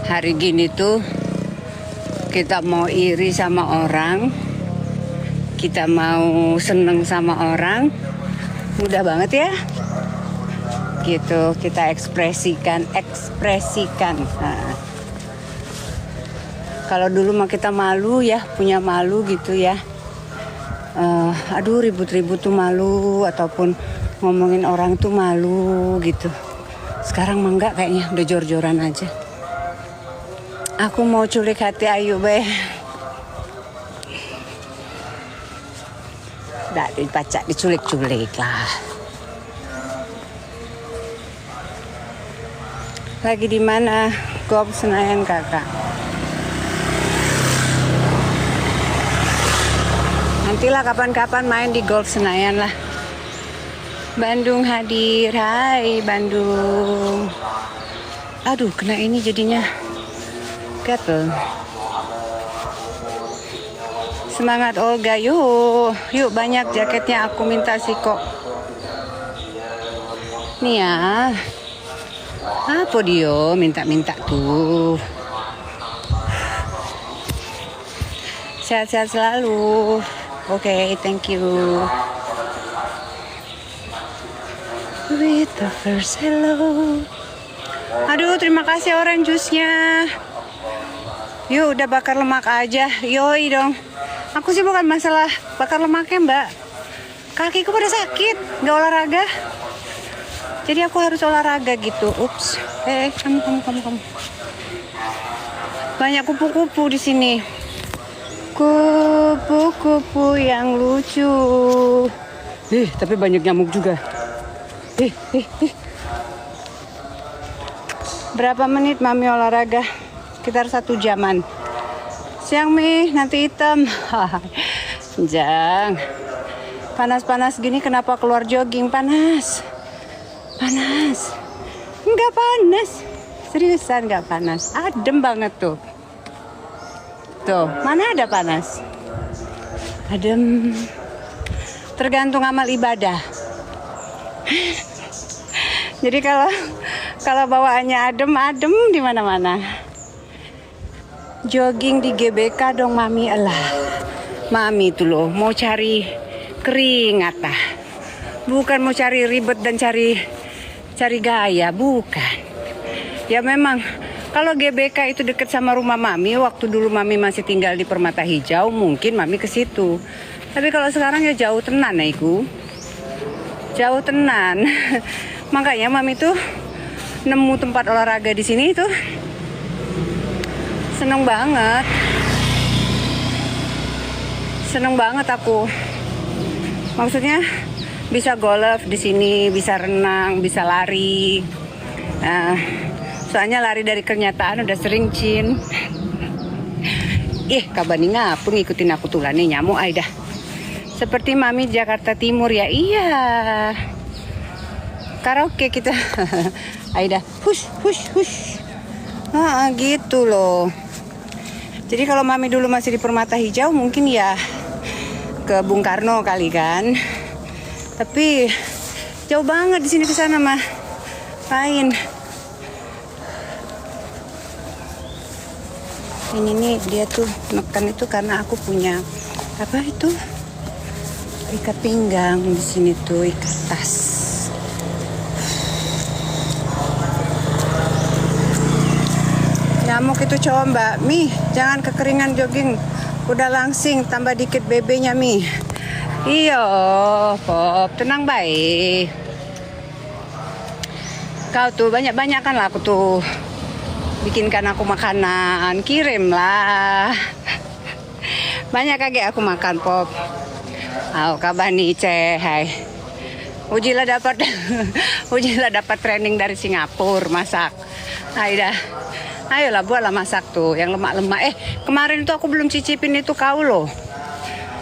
Hari gini tuh kita mau iri sama orang, kita mau seneng sama orang, mudah banget ya. Gitu kita ekspresikan. Nah, kalau dulu mah kita malu ya, punya malu gitu ya. Aduh ribut-ribut tuh malu, ataupun ngomongin orang tuh malu gitu. Sekarang mah enggak, kayaknya udah jor-joran aja. Aku mau culik hati Ayu be. Nggak dipacak, diculik-culik lah. Lagi di mana? Golf Senayan kakak. Nantilah kapan-kapan main di Golf Senayan lah. Bandung hadir, hai Bandung. Aduh, kena ini jadinya gatel. Semangat Olga, yuk banyak jaketnya aku minta sih kok. Nih ya, apa dia minta-minta tuh. Sehat-sehat selalu. Oke, thank you. With the first hello. Aduh, terima kasih orange juice-nya. Yuk, udah bakar lemak aja. Yoi dong. Aku sih bukan masalah bakar lemaknya, Mbak. Kakiku pada sakit, nggak olahraga. Jadi aku harus olahraga gitu. Ups. Kamu. Banyak kupu-kupu di sini. Kupu-kupu yang lucu. Tapi banyak nyamuk juga. Berapa menit Mami olahraga? Sekitar 1 jaman. Siang Mi, nanti hitam. Jang. Panas-panas gini kenapa keluar jogging? Panas. Enggak panas. Seriusan enggak panas. Adem banget tuh. Tuh, mana ada panas? Adem. Tergantung amal ibadah. Jadi kalau bawaannya adem di mana-mana. Jogging di GBK dong Mami. Alah. Mami tuh loh mau cari keringat ah. Bukan mau cari ribet dan cari gaya, bukan. Ya memang kalau GBK itu dekat sama rumah Mami, waktu dulu Mami masih tinggal di Permata Hijau, mungkin Mami ke situ. Tapi kalau sekarang ya jauh tenan Iku. Jauh tenan. Makanya Mami tuh nemu tempat olahraga di sini tuh seneng banget aku. Maksudnya bisa golf di sini, bisa renang, bisa lari. Soalnya lari dari kenyataan udah sering Cin. Kabani ngapung ngikutin aku tulane nyamuk Aida. Seperti Mami Jakarta Timur ya. Iya. Karaoke kita. Aida, hush. Gitu loh. Jadi kalau Mami dulu masih di Permata Hijau mungkin ya ke Bung Karno kali kan. Tapi jauh banget di sini ke sana mah. Lain. Ini nih dia tuh neken itu karena aku punya apa itu? Ikat pinggang di sini tuh, ikat tas. Nyamuk itu cowok Mbak. Mi, jangan kekeringan jogging. Udah langsing, tambah dikit BB-nya Mi. Iya, Pop, tenang baik. Kau tuh banyak-banyak kan lah aku tuh. Bikinkan aku makanan, kirim lah. Banyak kagak aku makan Pop. Kabani hai. Ujilah dapat training dari Singapura masak. Aida. Ayolah buatlah masak tuh yang lemak-lemak. Kemarin itu aku belum cicipin itu kau loh.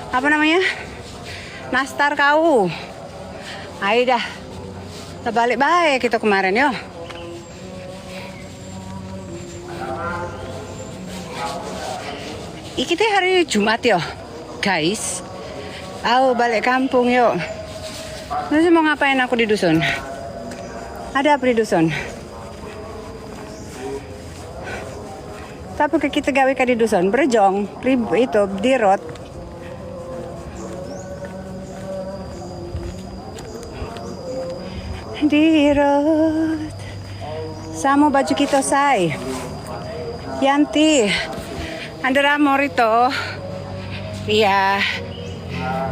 Apa namanya? Nastar kau. Aida. Kita balik baik itu kemarin yo. Kita hari Jumat yo, guys. Balik kampung yuk. Terus mau ngapain aku di dusun? Ada apa di dusun? Tapi kita gawe ka di dusun berjong itu dirot. Dirot. Sama baju kita say. Yanti. Andra Morito. Iya.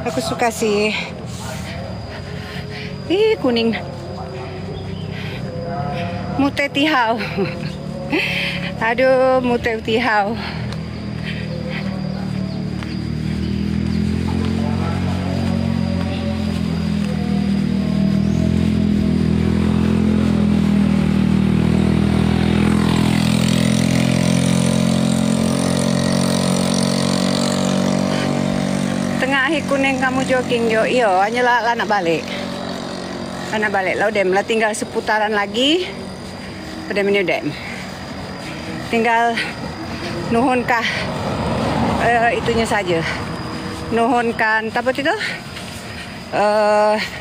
Aku suka sih. Ih, kuning. Mute tihau. Aduh, mute tihau. Tengah kuning kamu jogging yo, iyo, hanya lah nak balik. Anak balik lah udem lah, tinggal seputaran lagi. Udem ini udem. Tinggal nuhunkah itunya saja. Nuhunkan apa itu?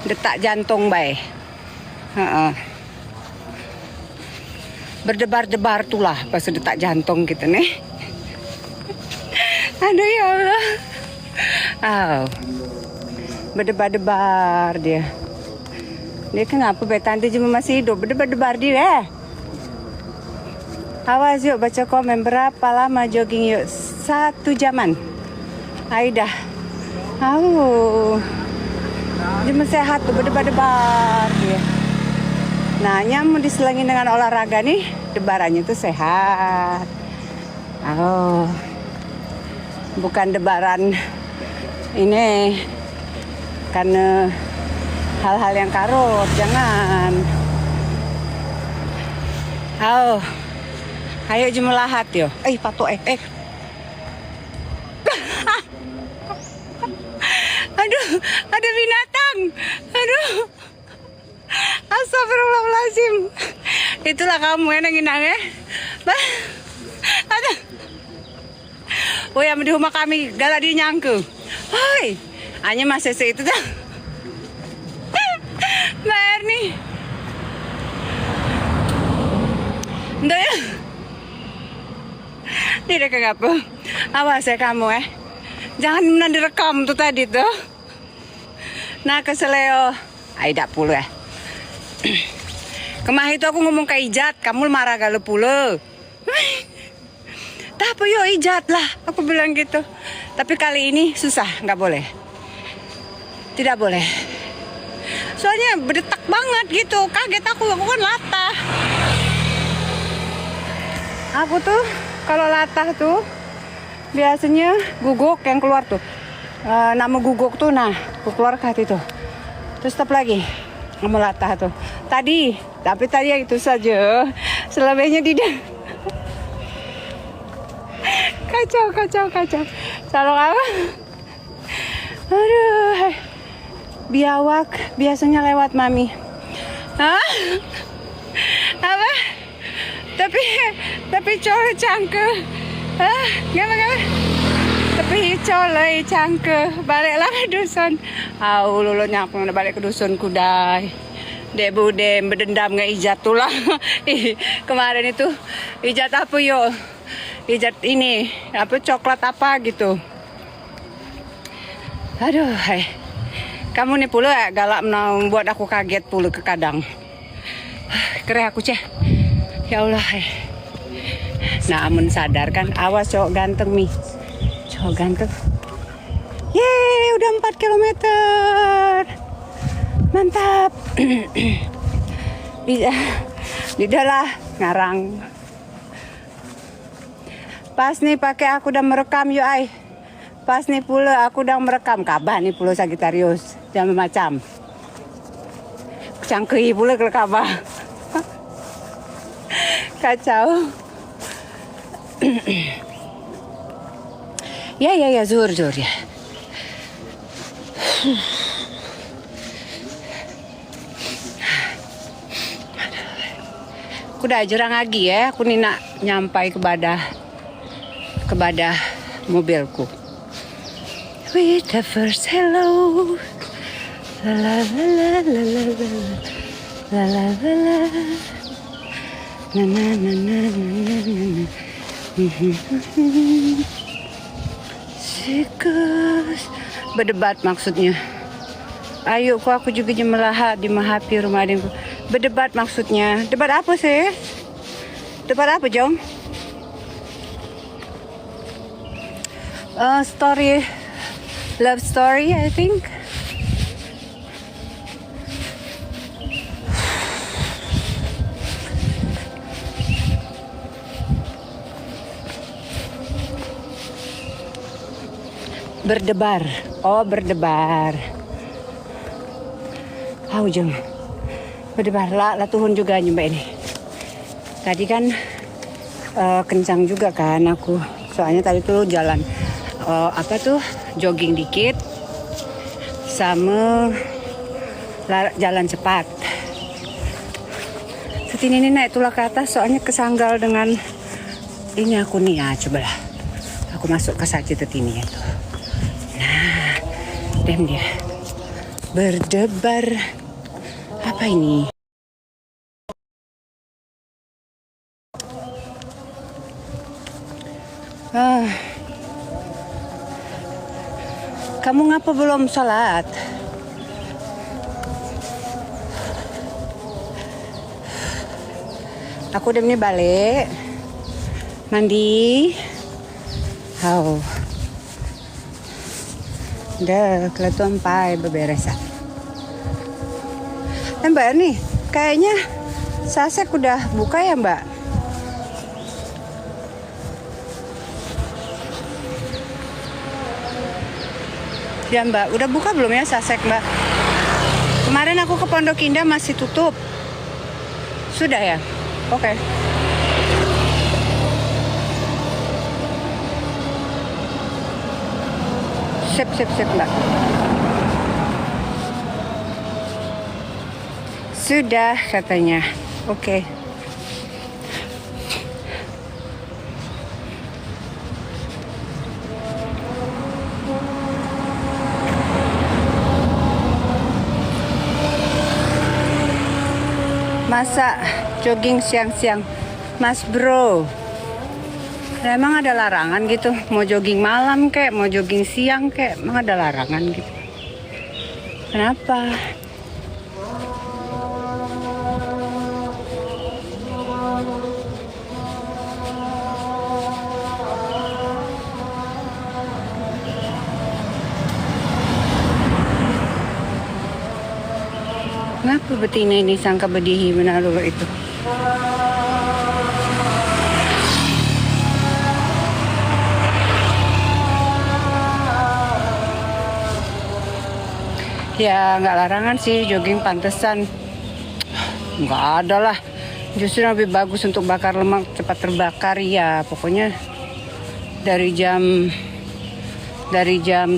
Detak jantung baik. Berdebar-debar tulah pas detak jantung kita nih. Aduh ya Allah. Oh. Berdebar-debar dia. Dia kenapa tante cuma masih hidup? Berdebar-debar dia. Awas yuk baca komen berapa lama jogging yuk. 1 jaman. Aida. Dia masih sehat tuh berdebar-debar dia. Nah nyamu diselangin dengan olahraga nih. Debarannya tuh sehat. Bukan debaran ini karena hal-hal yang karut, jangan. Ayo jemelahat yo. Patu Aduh, ada binatang. Aduh. Astagfirullahaladzim. Itulah kamu yang nangin ya. Aduh. Oh ya di rumah kami galak dia nyangku. Hoi, hanya masih itu dah. Mbak Erni. Nggak ya? Tidak kagak apa. Awas ya kamu Jangan menang direkam tuh tadi tuh. Nah keseleo. Aida puluh ya. Kemarin itu aku ngomong ke Ijat, kamu marah galau puluh. Tapi yo ijat lah, aku bilang gitu. Tapi kali ini susah, nggak boleh. Tidak boleh. Soalnya berdetak banget gitu, kaget aku kan latah. Aku tuh kalau latah tuh biasanya guguk yang keluar tuh. Nama guguk tuh, nah aku keluar ke hati tuh. Terus stop lagi, mau latah tuh. Tapi tadi itu saja. Selebihnya tidak. Kacau. Salah apa? Aduh. Biawak biasanya lewat mami. Hah? Apa? Tapi cowok cangke. Hah? Gimana? Tapi cowok cangke. Baliklah ke dusun. Lulunya aku udah balik ke dusun kudai. Dek budem berdendam nggak Ijat tuh lah. Kemarin itu Ijat apa yo? Ijat ini apa coklat apa gitu. Aduh, kamu nih pula galak membuat aku kaget pula ke kadang. Kereh aku ceh. Ya Allah. Namun sadar kan, awas cowok ganteng nih. Cowok ganteng. Yeay, udah 4 kilometer. Mantap. Lidahlah ngarang. Pas nih pakai aku udah merekam yuk Pas nih pula aku udah merekam kabah nih pula Sagittarius jam macam. Cangkei pula ke kabah. Kacau. Ya zuhur ya. Aku udah jarang lagi ya, aku nih nak nyampai kepada mobilku. With the first hello, la la la la la la la la la la, na na na na na na. Sikus. Berdebat maksudnya. Ayo kok aku juga jemelahat di Mahapi rumah adikku. Berdebat maksudnya. Debat apa sih? Debat apa, Jom? Story. Love story, I think. Berdebar. Oh, berdebar. Jom. Berdebar lah tuhun juga nyembah ini. Tadi kan kencang juga kan aku. Soalnya tadi tuh jalan jogging dikit sama jalan cepat. Setini ini naik tulah ke atas soalnya kesanggal dengan ini aku nih ya, cobalah. Aku masuk ke saji tetini itu. Nah, dan dia berdebar. Apa ini? Kamu ngapa belum sholat? Aku udah balik. Mandi. Udah kelihatan pai beberesan. Mbak nih, kayaknya Sasek udah buka ya, Mbak? Ya, Mbak, udah buka belum ya Sasek, Mbak? Kemarin aku ke Pondok Indah masih tutup. Sudah ya? Oke. Sip, Mbak. Sudah katanya. Oke. Masa jogging siang-siang, Mas Bro? Nah, emang ada larangan gitu? Mau jogging malam kek, mau jogging siang kek, emang ada larangan gitu? Kenapa? Ngapa betina ini sangka bedihi menaruh itu? Ya nggak larangan sih jogging pantesan. Nggak ada lah. Justru lebih bagus untuk bakar lemak cepat terbakar ya. Pokoknya dari jam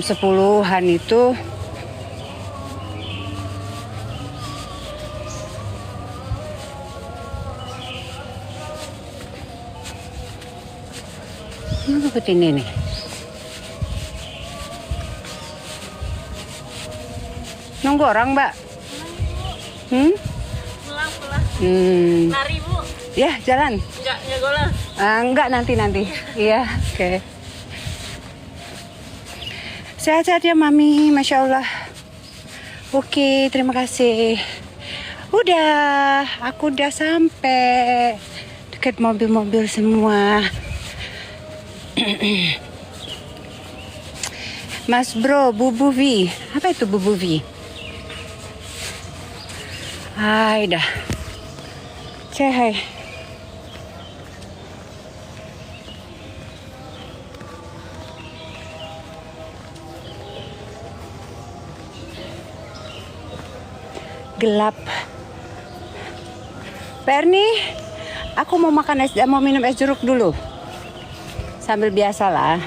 10-an itu apa betina nih? Nunggu orang, Mbak? Pulang. Lari, Bu. Ya, jalan. Enggak golas. Enggak, nanti. Iya, oke. Sehat-sehat ya, Mami. Masya Allah. Oke, terima kasih. Aku udah sampai dekat mobil-mobil semua. Mas Bro, Bubu V. Apa itu Bubu V? Hai dah. Cehai. Gelap. Perni, aku mau minum es jeruk dulu. Sambil biasa lah.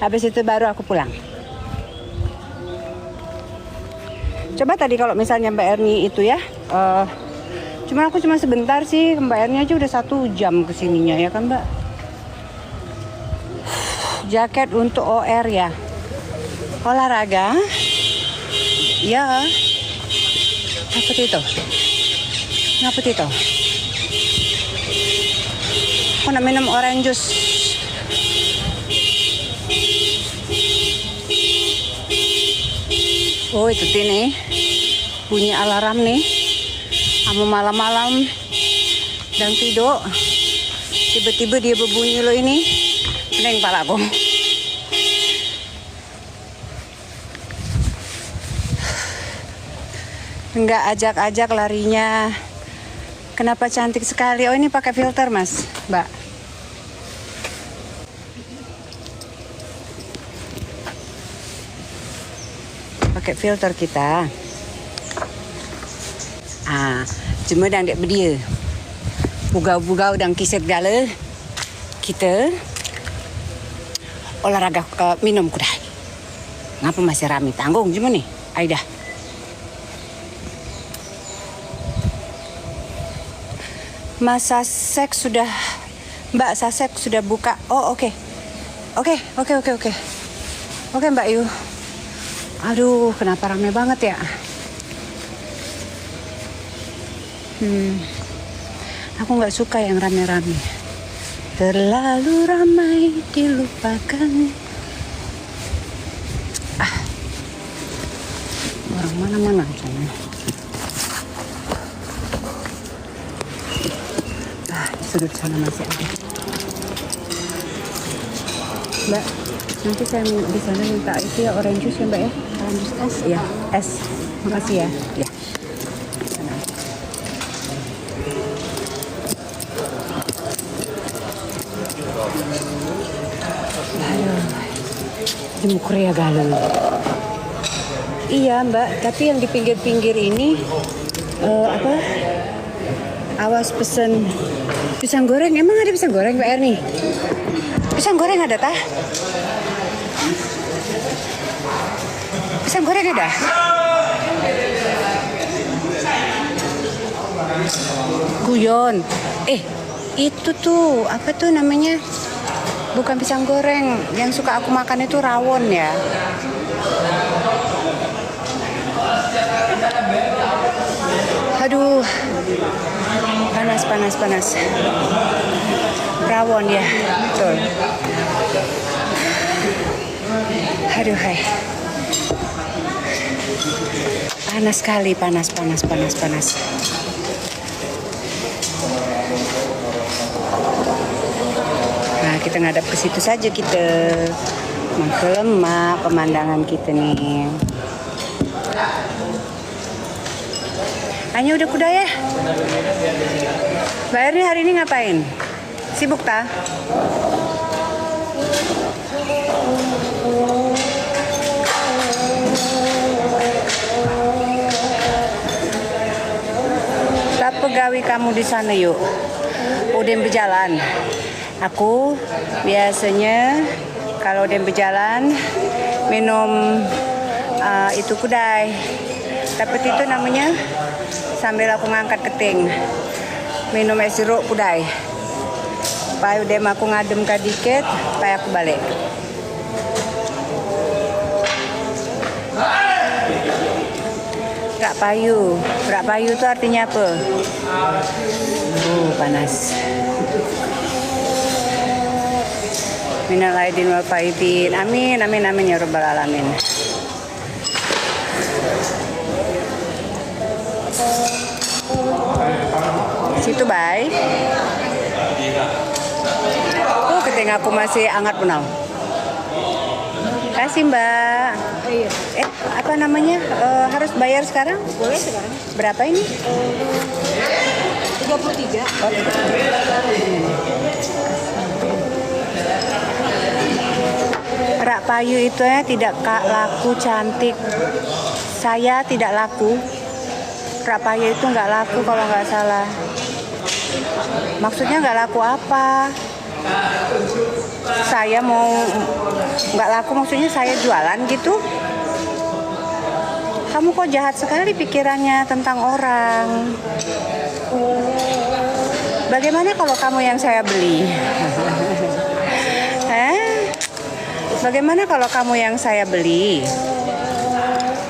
Habis itu baru aku pulang. Coba tadi kalau misalnya Mbak Erni itu ya, aku cuma sebentar sih, Mbak Erni aja udah 1 jam kesininya ya kan Mbak. Jaket untuk OR ya, olahraga, ya. Apa itu? Ngapa itu? Aku nak minum orange juice. Oh itu nih bunyi alarm nih. Kamu malam-malam dan tidur tiba-tiba dia berbunyi lo ini. Pening palaku. Enggak ajak-ajak larinya. Kenapa cantik sekali? Oh ini pakai filter mas, mbak. Pakai filter kita. Ah, cuma dang dek berdia. Bugau-bugau dan kiset gala. Kita olahraga minum kuda. Ngapa masih rame tanggung cuma nih? Aida. Mas Sasek sudah, Mbak Sasek sudah buka. Oh oke. Oke. Oke Mbak Yu. Aduh, kenapa rame banget ya? Aku nggak suka yang rame-rame. Terlalu ramai dilupakan. Orang mana-mana sana. Sudut sana masih ada. Mbak, nanti saya di sana minta itu ya orange juice ya Mbak ya. Orange juice es? Iya, es. Makasih ya. Ya. Sana. Aduh. Jemu Korea galau. Iya Mbak, tapi yang di pinggir-pinggir ini apa? Awas pesen pisang goreng. Emang ada pisang goreng Mbak Erni? Pisang goreng ada tah? Pisang goreng ada? Guyon. Itu tuh apa tuh namanya? Bukan pisang goreng. Yang suka aku makan itu rawon ya. Aduh. Panas. Rawon ya, betul. Aduh, hai. Panas sekali, panas. Nah, kita ngadap ke situ saja kita. Mengkelema pemandangan kita nih. Hanya udah kuda ya? Mbak Erni hari ini ngapain? Sibuk tak? Tak pegawai kamu di sana yuk. Udah berjalan. Aku biasanya kalau udah berjalan minum itu kudai. Tapi itu namanya sambil aku ngangkat keting. Minum es jeruk kudai. Pai udah aku ngadem ka dikit, pai aku balik. Berak payu itu artinya apa? Panas. Minal aidin wal faidin. Amin ya rabbal alamin. Situ baik. Keting aku masih hangat punau. Kasih Mbak. Apa namanya? Harus bayar sekarang? Boleh sekarang. Berapa ini? 33. Rak payu itu ya tidak laku cantik. Saya tidak laku. Rak payu itu nggak laku kalau nggak salah. Maksudnya nggak laku apa? Saya mau nggak laku maksudnya saya jualan gitu. Kamu kok jahat sekali pikirannya tentang orang. Bagaimana kalau kamu yang saya beli? Bagaimana kalau kamu yang saya beli?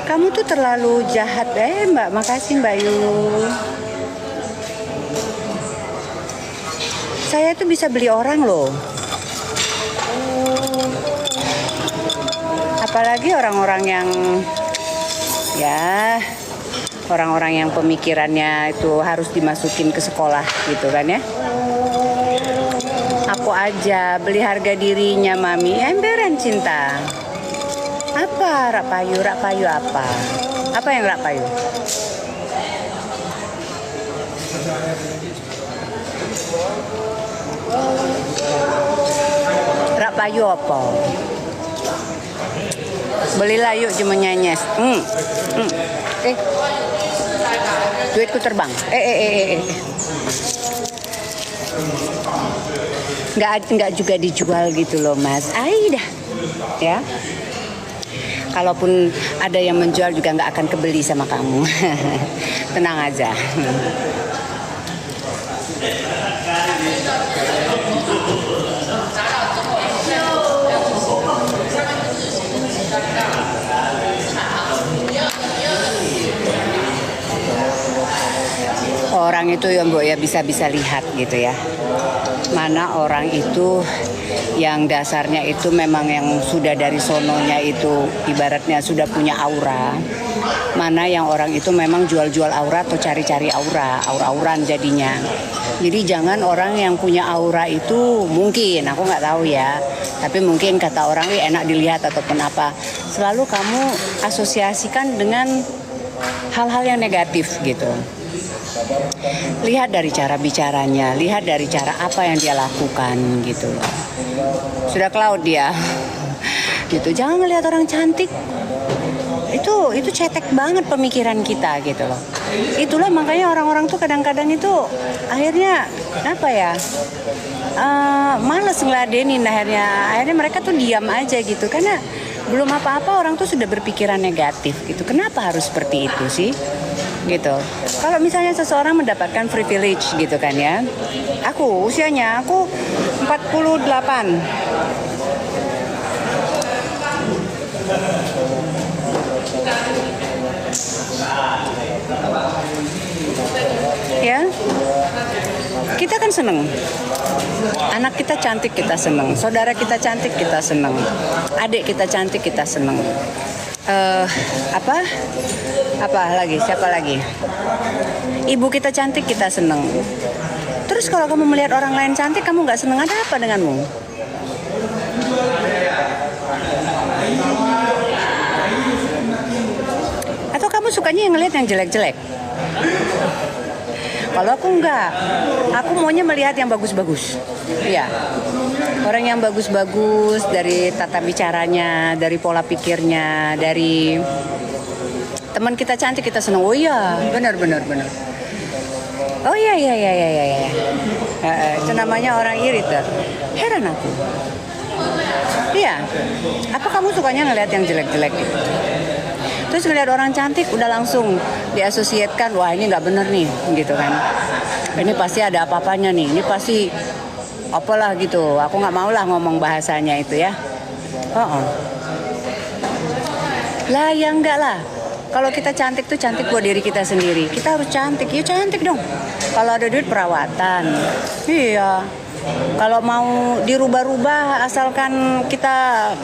Kamu tuh terlalu jahat Mbak. Makasih Mbak Yu. Saya tuh bisa beli orang loh. Apalagi orang-orang yang ya orang-orang yang pemikirannya itu harus dimasukin ke sekolah gitu kan ya. Aku aja beli harga dirinya mami, emberan cinta. Apa rak payu apa? Apa yang rak payu? Rak payu apa? Belilah yuk cuma nyanyes. Duitku terbang. Nggak juga dijual gitu loh mas. Dah ya. Kalaupun ada yang menjual juga nggak akan kebeli sama kamu. Tenang aja. Orang itu yang Mbok ya bisa lihat gitu ya. Mana orang itu yang dasarnya itu memang yang sudah dari sononya itu ibaratnya sudah punya aura. Mana yang orang itu memang jual-jual aura atau cari-cari aura-auran jadinya. Jadi jangan orang yang punya aura itu mungkin, aku nggak tahu ya. Tapi mungkin kata orang enak dilihat ataupun apa. Selalu kamu asosiasikan dengan hal-hal yang negatif gitu. Lihat dari cara bicaranya, lihat dari cara apa yang dia lakukan gitu. Sudah ke laut dia. Gitu. Jangan ngelihat orang cantik. Itu cetek banget pemikiran kita gitu loh. Itulah makanya orang-orang tuh kadang-kadang itu akhirnya apa ya? Males ngeladenin akhirnya mereka tuh diam aja gitu karena belum apa-apa orang tuh sudah berpikiran negatif gitu. Kenapa harus seperti itu sih? Gitu. Kalau misalnya seseorang mendapatkan privilege gitu kan ya. Usianya aku 48. Ya. Kita kan seneng. Anak kita cantik kita seneng. Saudara kita cantik kita seneng. Adik kita cantik kita seneng. Apa lagi? Siapa lagi? Ibu kita cantik kita seneng. Terus kalau kamu melihat orang lain cantik kamu nggak seneng, ada apa denganmu? Atau kamu sukanya yang ngelihat yang jelek-jelek? Kalau aku enggak, aku maunya melihat yang bagus-bagus. Iya. Orang yang bagus-bagus dari tata bicaranya, dari pola pikirnya, dari teman kita cantik kita senang. Oh iya, benar. Oh iya. Itu namanya orang iri tuh. Heran aku. Iya. Apa kamu sukanya ngelihat yang jelek-jelek gitu? Terus ngelihat orang cantik udah langsung diasosiatkan, wah ini nggak bener nih, gitu kan? Ini pasti ada apa-apanya nih. Ini pasti apalah gitu. Aku nggak mau lah ngomong bahasanya itu ya. Lah ya enggak lah. Kalau kita cantik tuh cantik buat diri kita sendiri. Kita harus cantik, ya cantik dong. Kalau ada duit perawatan, iya. Kalau mau dirubah-rubah, asalkan kita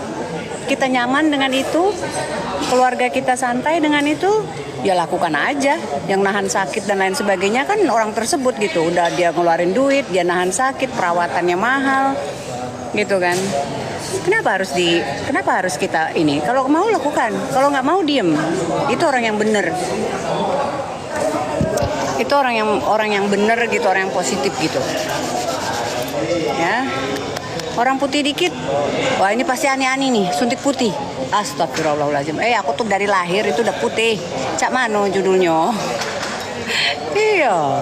nyaman dengan itu, keluarga kita santai dengan itu, ya lakukan aja. Yang nahan sakit dan lain sebagainya kan orang tersebut gitu. Udah dia ngeluarin duit, dia nahan sakit, perawatannya mahal, gitu kan. Kenapa harus kita ini? Kalau mau lakukan, kalau nggak mau diem. Itu orang yang bener. Itu orang yang bener gitu, orang yang positif gitu. Ya. Orang putih dikit, wah ini pasti aneh-aneh nih, suntik putih. Astagfirullahaladzim. Aku tuh dari lahir itu udah putih. Cak mano judulnya? Iya.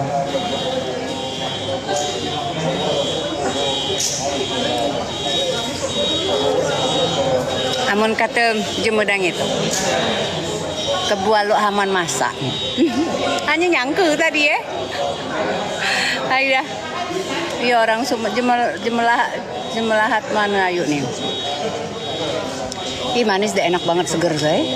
Amun kata jemedang itu kebualuk haman masak. Hanya nyangku tadi ya. Aida. Iya orang jemelahat mana ayu nih. Ih manis deh, enak banget, seger guys.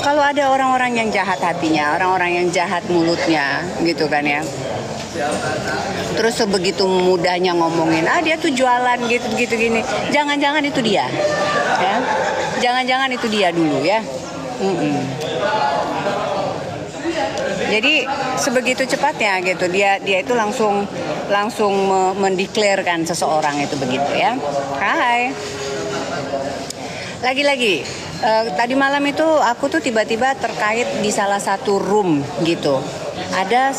Kalau ada orang-orang yang jahat hatinya, orang-orang yang jahat mulutnya gitu kan ya. Terus sebegitu mudahnya ngomongin, dia tuh jualan gitu gini. Jangan-jangan itu dia, ya. Jangan-jangan itu dia dulu ya. Jadi sebegitu cepatnya gitu dia itu langsung mendeklarkan seseorang itu begitu ya. Hai. Lagi-lagi tadi malam itu aku tuh tiba-tiba terkait di salah satu room gitu. Ada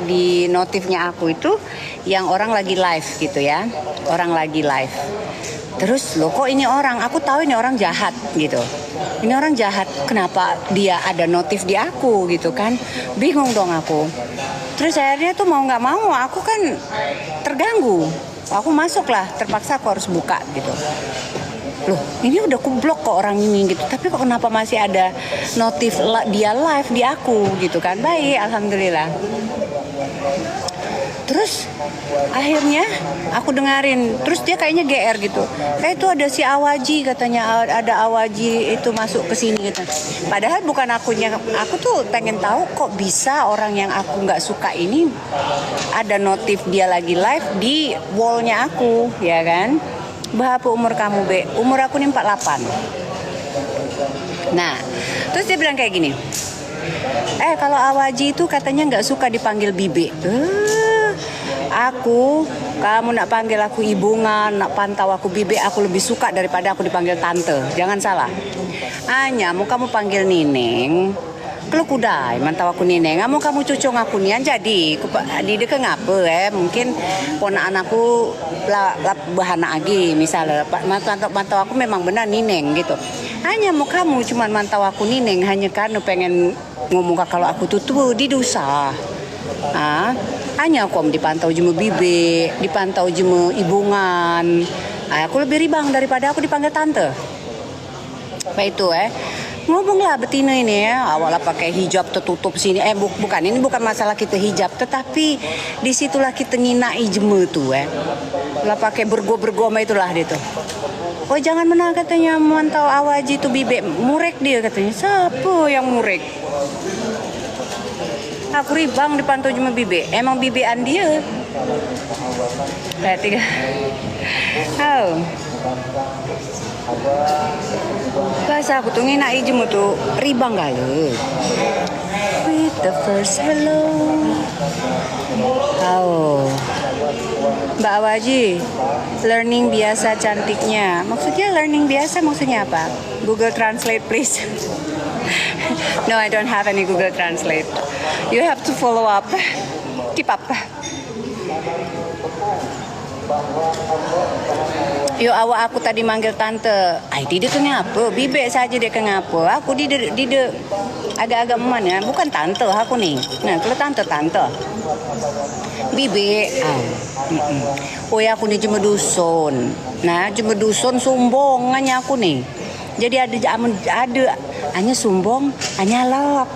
di notifnya aku itu yang orang lagi live gitu ya. Orang lagi live. Terus loh kok ini orang, aku tahu ini orang jahat gitu. Ini orang jahat, kenapa dia ada notif di aku gitu kan. Bingung dong aku. Terus akhirnya tuh mau gak mau aku kan terganggu. Aku masuklah, terpaksa aku harus buka gitu. Loh ini udah aku blok kok orang ini gitu. Tapi kok kenapa masih ada notif dia live di aku gitu kan. Baik, alhamdulillah. Terus akhirnya aku dengerin, terus dia kayaknya GR gitu. Kayak itu ada si Awaji katanya, ada Awaji itu masuk ke sini gitu. Padahal bukan akunya, aku tuh pengen tahu kok bisa orang yang aku nggak suka ini ada notif dia lagi live di wallnya aku, ya kan? Berapa umur kamu, Be? Umur aku nih 48. Nah, terus dia bilang kayak gini. Kalau Awaji itu katanya nggak suka dipanggil Bibi. Kamu nak panggil aku ibungan, nak pantau aku bibi, aku lebih suka daripada aku dipanggil tante. Jangan salah. Hanya mau kamu panggil Nineng, kalau kudai mantau aku Nineng, kamu cucung aku nian jadi di deket ngapa mungkin ponak anakku lah bahana lagi misalnya mantau aku memang benar Nineng gitu. Hanya mau kamu cuman mantau aku Nineng hanya karena pengen ngomong kalau aku tuh di dosa. Hanya aku dipantau jemu bibi, dipantau jemu ibungan. Aku lebih ribang daripada aku dipanggil tante. Apa itu ngomonglah betina ini ya, awalnya pakai hijab tertutup sini. Bukan, ini bukan masalah kita hijab, tetapi disitulah kita nginai jemu tuh lah pakai bergo itulah dia tuh. Oh jangan menang katanya mantau Awaji tuh bibi, murek dia katanya. Siapa yang murek? Aku ribang dipantau cuma bibi. Emang bibian dia. Lihat 3. Bahasa aku tuh nginai jemu tuh ribang kali. With the first hello. Mbak Awaji, learning biasa cantiknya. Maksudnya learning biasa maksudnya apa? Google Translate please. No, I don't have any Google Translate. You have to follow up. Keep up. Yo awak aku tadi manggil tante. Dia kenapa? Bibik saja dia kenapa? Aku di agak-agak mana? Bukan tante aku nih. Nah, kalau tante. Bibik. Aku nih cuma dusun. Nah, cuma dusun sombongannya aku nih. Jadi ada hanya sombong, hanya lop.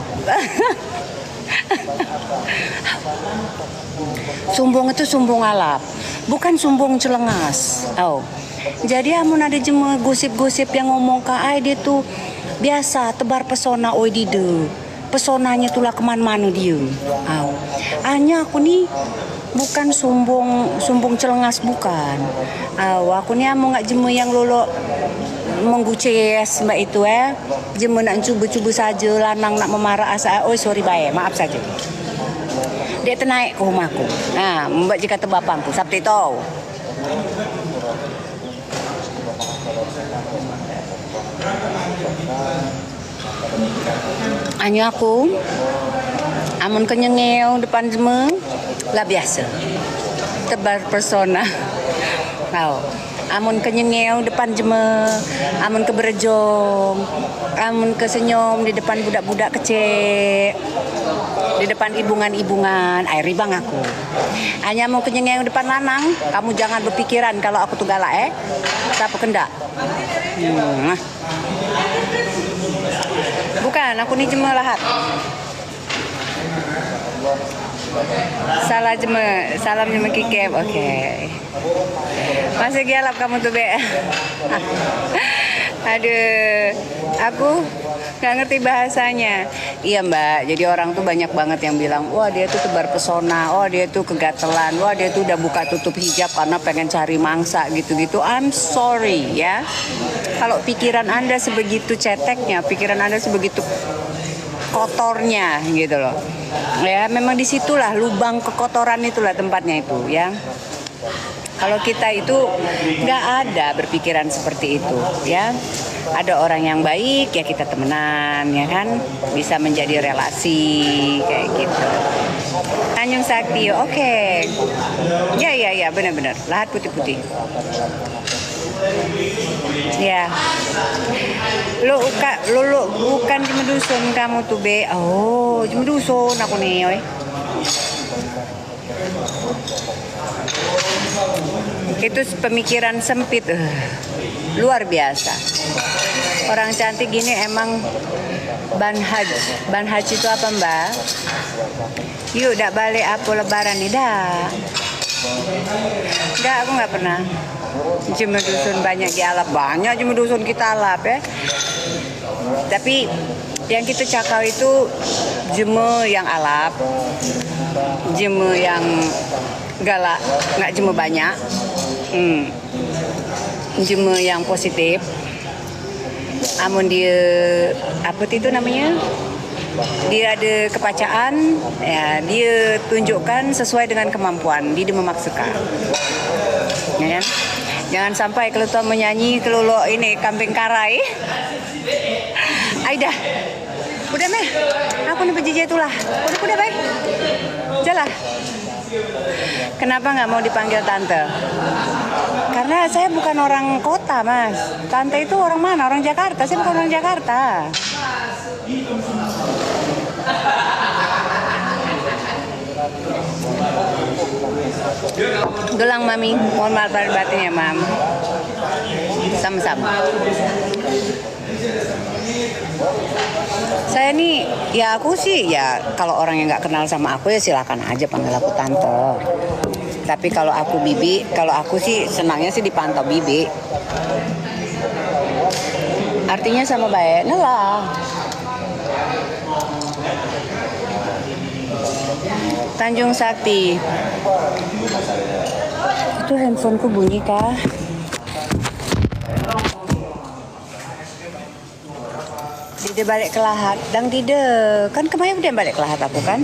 Sombong itu sombong alap, bukan sombong celengas. Jadi amun ada jema gosip-gosip yang ngomong ke dia tuh biasa tebar pesona dide. Pesonanya tulah kemana-mana dia. Hanya aku nih bukan sombong celengas bukan. Aku nih mau nggak jema yang lolo mengguces mbak itu jema nak cuba-cuba saja lanang nak memarah asa sorry baik maaf saja dia naik ke rumahku mbak jika tebapangku sabtu itu hanya aku amun kenyengeu depan jema lah biasa tebar persona amun kenyengeu depan jema, amun keberjong, amun kesenyum di depan budak-budak kecil, di depan ibungan-ibungan, ribang aku. Hanya mau kenyengeu depan lanang, kamu jangan berpikiran kalau aku tuh galak tapi kendak. Bukan, aku ni cuma lahat. Salam jema kikep, okay. Masih gialap kamu tuh Be. Aduh, Aku nggak ngerti bahasanya. Iya mbak, jadi orang tuh banyak banget yang bilang, wah dia tuh tebar pesona, wah dia tuh kegatelan, wah dia tuh udah buka tutup hijab karena pengen cari mangsa gitu-gitu. I'm sorry ya. Kalau pikiran Anda sebegitu ceteknya, pikiran Anda sebegitu kotornya gitu loh. Ya memang disitulah lubang kekotoran itulah tempatnya itu ya. Kalau kita itu nggak ada berpikiran seperti itu ya. Ada orang yang baik ya kita temenan ya kan, bisa menjadi relasi kayak gitu. Tanjung Sakti, oke. Ya benar-benar lahat putih-putih. Ya, lu bukan Jemedusun kamu tuh be. Oh Jemedusun aku nih, oi. Itu pemikiran sempit, luar biasa. Orang cantik gini emang banhaj. Banhaj itu apa mbak? Yuk dak balik apa lebaran nih dah. Enggak, aku nggak pernah. Jemedusun banyak dialap, banyak Jemedusun kita alap ya. Tapi yang kita cakal itu jeme yang alap, jeme yang galak, nggak jeme banyak. Jeme yang positif. Amun dia apa itu namanya? Dia ada kepacaan, ya dia tunjukkan sesuai dengan kemampuan, dia memaksakan. Ya kan? Jangan sampai kalau tuh menyanyi kelolo ini kambing karai. Aida. Udah meh. Aku nih bejijai itulah. Udah baik. Jalan. Kenapa nggak mau dipanggil tante? Karena saya bukan orang kota, Mas. Tante itu orang mana? Orang Jakarta. Saya bukan orang Jakarta. Gelang mami, mohon maaf lahir batin ya mam. Sama-sama. Saya nih, ya aku sih ya kalau orang yang nggak kenal sama aku ya silakan aja panggil aku tante. Tapi kalau aku bibi, kalau aku sih senangnya sih dipantau bibi. Artinya sama baiknya lah. Tanjung Sakti. Itu handphoneku bunyi kah? Dia balik ke lahat, dang tidak. Kan kemarin udah balik ke lahat aku kan?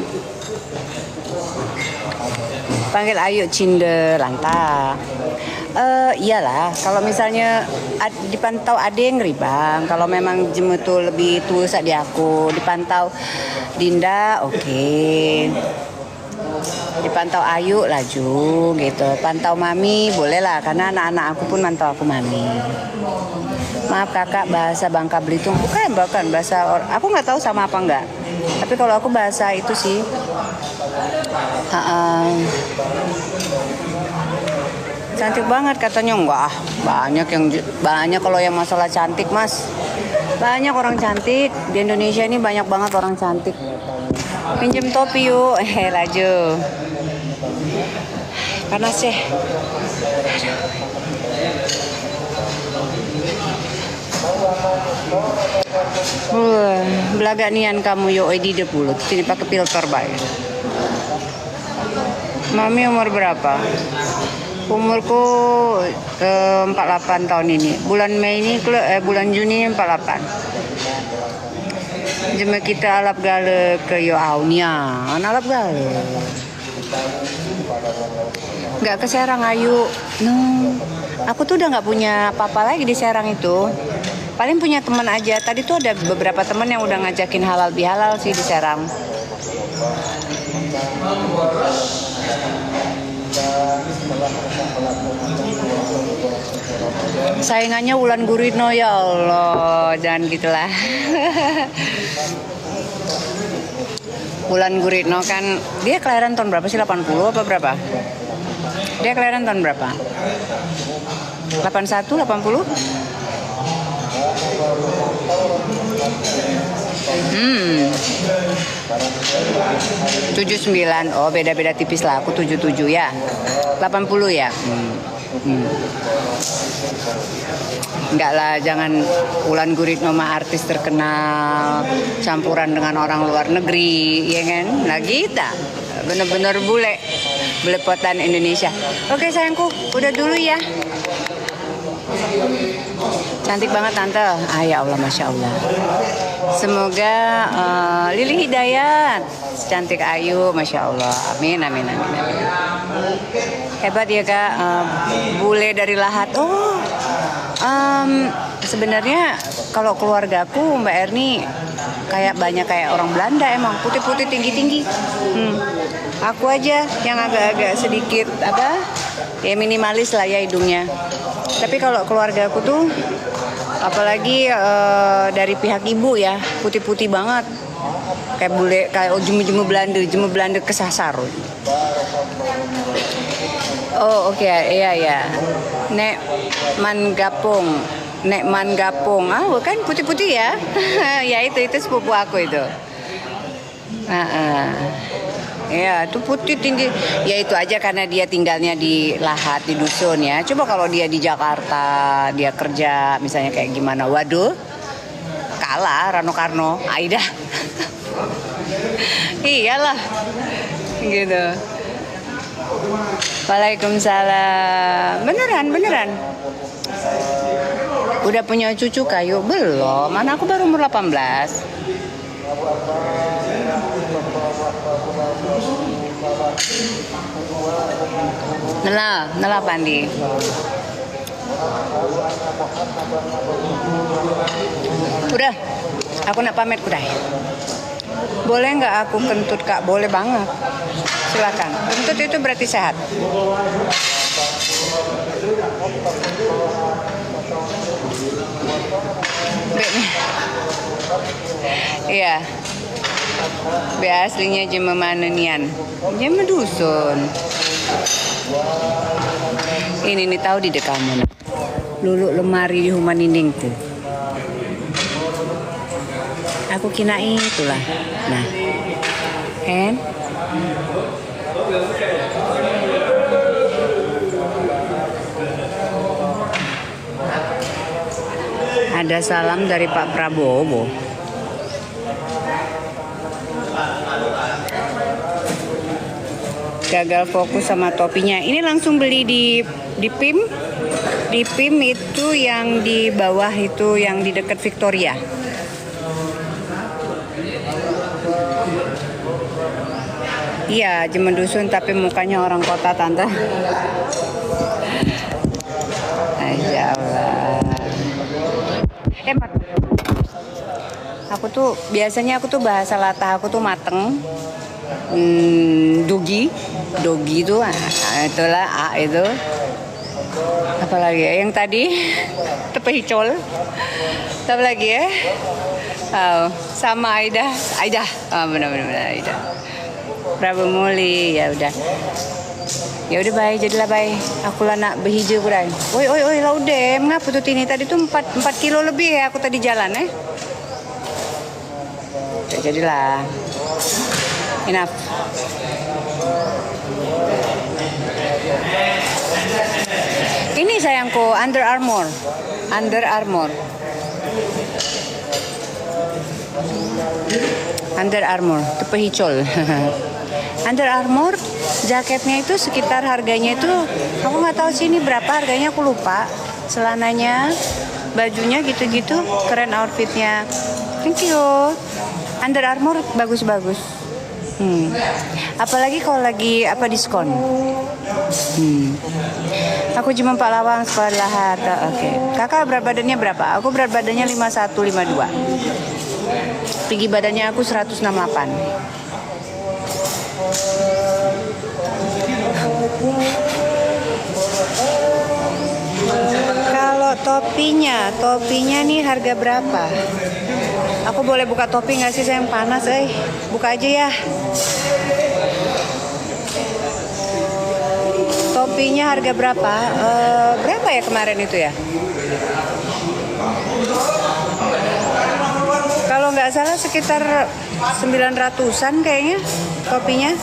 Panggil ayo cinde lanta. Iyalah, kalau misalnya dipantau ada yang ribang, kalau memang jemu tuh lebih tua saat di aku, dipantau Dinda, oke. Dipantau Ayu laju gitu, pantau Mami boleh lah, karena anak-anak aku pun mantau aku Mami. Maaf kakak, bahasa Bangka Belitung bukan bahasa aku nggak tahu sama apa enggak, tapi kalau aku bahasa itu sih. Cantik banget katanya, enggak banyak kalau yang masalah cantik mas, banyak orang cantik di Indonesia ini, banyak banget orang cantik. Pinjem topi yuk, laju panas ya. Belaga nian kamu yo di depulut, sini pakai filter baik. Mami umur berapa? Umurku 48 tahun ini. Bulan Mei ini, bulan Juni 48. Jema kita alap gale ke yo aunia, alap gale. Nggak ke Serang Ayu. No. Aku tuh udah nggak punya apa-apa lagi di Serang itu. Paling punya teman aja. Tadi tuh ada beberapa teman yang udah ngajakin halal bihalal sih di Serang. Saingannya Wulan Guritno, ya Allah, jangan gitulah. Wulan Guritno kan dia kelahiran tahun berapa sih? 80 apa berapa? Dia kelahiran tahun berapa? 81, 80? 79. Oh, beda-beda tipis lah. Aku 77 ya. 80 ya. Enggak lah, jangan Wulan Guritno mah artis terkenal campuran dengan orang luar negeri, ya kan? Nah kita bener-bener belepotan Indonesia. Oke sayangku, udah dulu ya. Cantik banget tante. Ah ya Allah, masya Allah. Semoga Lili Hidayat cantik Ayu, masya Allah. Amin amin amin amin. Hebat ya kak, bule dari Lahat. Oh, sebenarnya kalau keluargaku Mbak Erni banyak kayak orang Belanda emang, putih-putih tinggi-tinggi. Aku aja yang agak-agak sedikit ya minimalis lah ya hidungnya. Tapi kalau keluarga aku tuh apalagi dari pihak ibu ya putih-putih banget, kayak bule, kayak jemu Belanda kesasar. Oh oke, iya ya. Nek man gapung, kan putih-putih ya. Ya itu sepupu aku itu. Ya, itu putih tinggi. Ya itu aja karena dia tinggalnya di Lahat, di dusun ya. Coba kalau dia di Jakarta, dia kerja misalnya kayak gimana. Waduh, kalah Rano Karno, Aida. Iyalah, gitu. Waalaikumsalam. Beneran. Udah punya cucu kayu? Belum, mana aku baru umur 18. Nela Pandi. Udah, aku nak pamit kuday. Boleh nggak aku kentut kak? Boleh banget. Silakan. Kentut itu berarti sehat. Iya. Be aslinya jema manenian. Jema dusun. Ini nih tahu di dekamu. Lulu lemari di rumah nindingku. Aku kira itulah. Nah. Kan? Ada salam dari Pak Prabowo. Gagal fokus sama topinya. Ini langsung beli di PIM. Di PIM itu yang di bawah itu yang di dekat Victoria. Iya, Jemen dusun tapi mukanya orang kota tante. Masya Allah. Biasanya aku tuh bahasa latah aku tuh mateng. Dogi itu itulah A itu. Apalagi ya yang tadi tepehicol. Apa lagi ya? Sama Aida. Benar Aida. Prabu Muli, ya udah. Ya udah baik, jadilah baik. Aku lah nak berhijau kurang. Oi lah udah. Mengapa tuh ini tadi tuh 4 kilo lebih ya aku tadi jalan Ya, jadilah. Enough. Ini sayangku Under Armour tepehicol. Under Armour jaketnya itu sekitar harganya itu aku nggak tahu sih ini berapa harganya, aku lupa. Celananya, bajunya gitu-gitu, keren outfitnya. Thank you. Under Armour bagus-bagus. Apalagi kalau lagi diskon. Aku cuma Pak Lawang sekolah di Lahat. Oke. Kakak berat badannya berapa? Aku berat badannya 5152. Tinggi badannya aku 168. Kalau topinya nih harga berapa? Aku boleh buka topi nggak sih, sayang? Panas, buka aja ya. Topinya harga berapa? Berapa ya kemarin itu ya? Kalau nggak salah sekitar 900-an kayaknya topinya.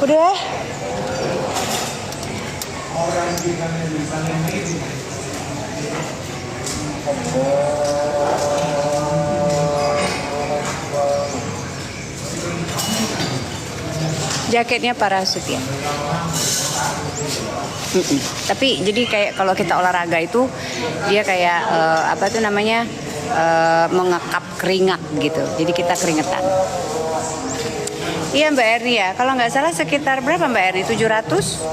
Udah. Jaketnya parasut ya. Tapi jadi kayak kalau kita olahraga itu dia kayak apa tuh namanya mengekap keringat gitu. Jadi kita keringetan. Iya Mbak Erni ya. Kalau nggak salah sekitar berapa Mbak Erni? 700?